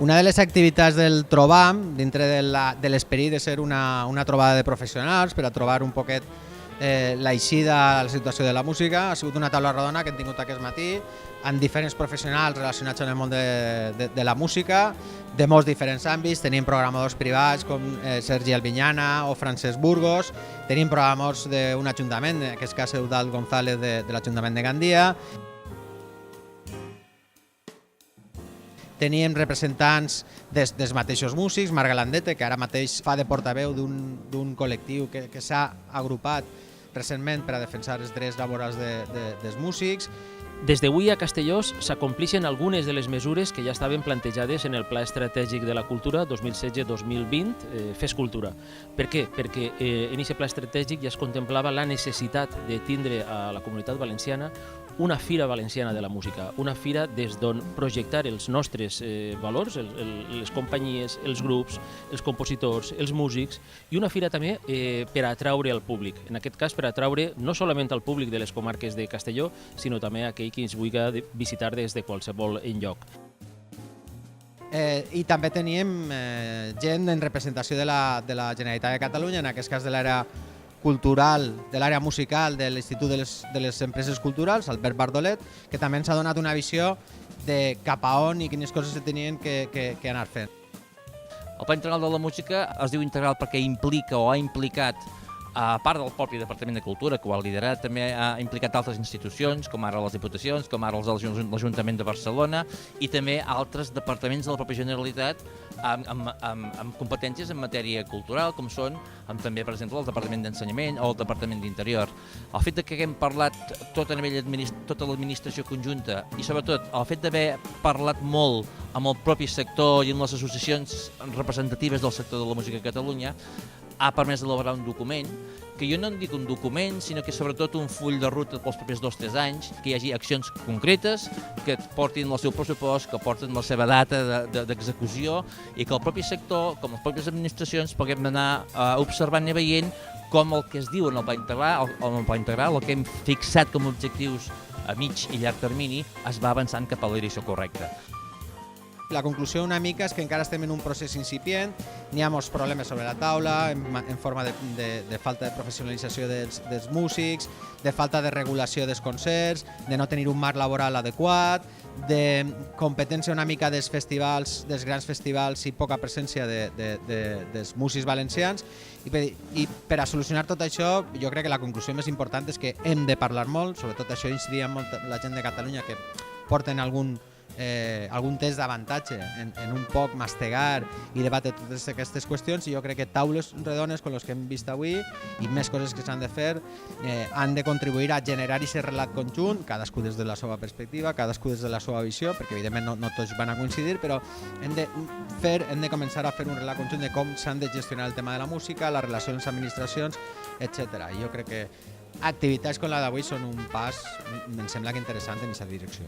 Una de les activitats del Trobam, dintre de l'esperit de ser una trobada de professionals per a trobar un poquet l'eixida a la situació de la música, ha sigut una taula rodona que hem tingut aquest matí amb diferents professionals relacionats amb el món de la música, de molts diferents àmbits. Tenim programadors privats com Sergi Albinyana o Francesc Burgos, tenim programadors d'un ajuntament, en aquest cas Eudald González de l'Ajuntament de Gandia, teníem representants dels mateixos músics, Marc Galandete, que ara mateix fa de portaveu d'un col·lectiu que s'ha agrupat recentment per a defensar els drets laborals dels músics. Des d'avui a Castellós s'acomplixen algunes de les mesures que ja estaven plantejades en el Pla Estratègic de la Cultura 2016-2020, Fes Cultura. Per què? Perquè en aquest pla estratègic ja es contemplava la necessitat de tindre a la Comunitat Valenciana una fira valenciana de la música, una fira des d'on projectar els nostres valors, les companyies, els grups, els compositors, els músics, i una fira també per a atraure al públic. En aquest cas, per a atraure no solament al públic de les comarques de Castelló, sinó també a aquell que ens vulgui visitar des de qualsevol enlloc. I també teníem gent en representació de la Generalitat de Catalunya, en aquest cas de l'àrea cultural, de l'àrea musical de l'Institut de les Empreses Culturals, Albert Bardolet, que també ens ha donat una visió de cap a on i quines coses se tenien que anar fent. El Pla Integral de la Música es diu integral perquè implica o ha implicat, a part del propi Departament de Cultura, que ho ha liderat, també ha implicat altres institucions, com ara les Diputacions, com ara l'Ajuntament de Barcelona, i també altres departaments de la pròpia Generalitat amb competències en matèria cultural, com són també, per exemple, el Departament d'Ensenyament o el Departament d'Interior. El fet que haguem parlat tota l'administració conjunta i, sobretot, el fet d'haver parlat molt amb el propi sector i amb les associacions representatives del sector de la música a Catalunya ha permès elaborar un document, que jo no en dic un document, sinó que és sobretot un full de ruta pels propers 2 o 3 anys, que hi hagi accions concretes, que portin el seu pressupost, que portin la seva data d'execució i que el propi sector, com les pròpies administracions, puguem anar observant i veient com el que es diu en el Pla Integral, el que hem fixat com a objectius a mig i llarg termini, es va avançant cap a la direcció correcta. La conclusió una mica és que encara estem en un procés incipient, n'hi ha molts problemes sobre la taula, en forma de falta de professionalització dels músics, de falta de regulació dels concerts, de no tenir un marc laboral adequat, de competència una mica dels festivals, dels grans festivals i poca presència dels músics valencians. I per a solucionar tot això, jo crec que la conclusió més important és que hem de parlar molt, sobretot això incidiria molt la gent de Catalunya que porten algun test d'avantatge en un poc mastegar i debatre totes aquestes qüestions, i jo crec que taules redones com les que hem vist avui i més coses que s'han de fer han de contribuir a generar aquest relat conjunt, cadascú des de la seva perspectiva, cadascú des de la seva visió, perquè evidentment no tots van a coincidir, però hem de començar a fer un relat conjunt de com s'han de gestionar el tema de la música, la relació amb les administracions, etc. I jo crec que activitats com la d'avui són un pas, em sembla que interessant, en aquesta direcció.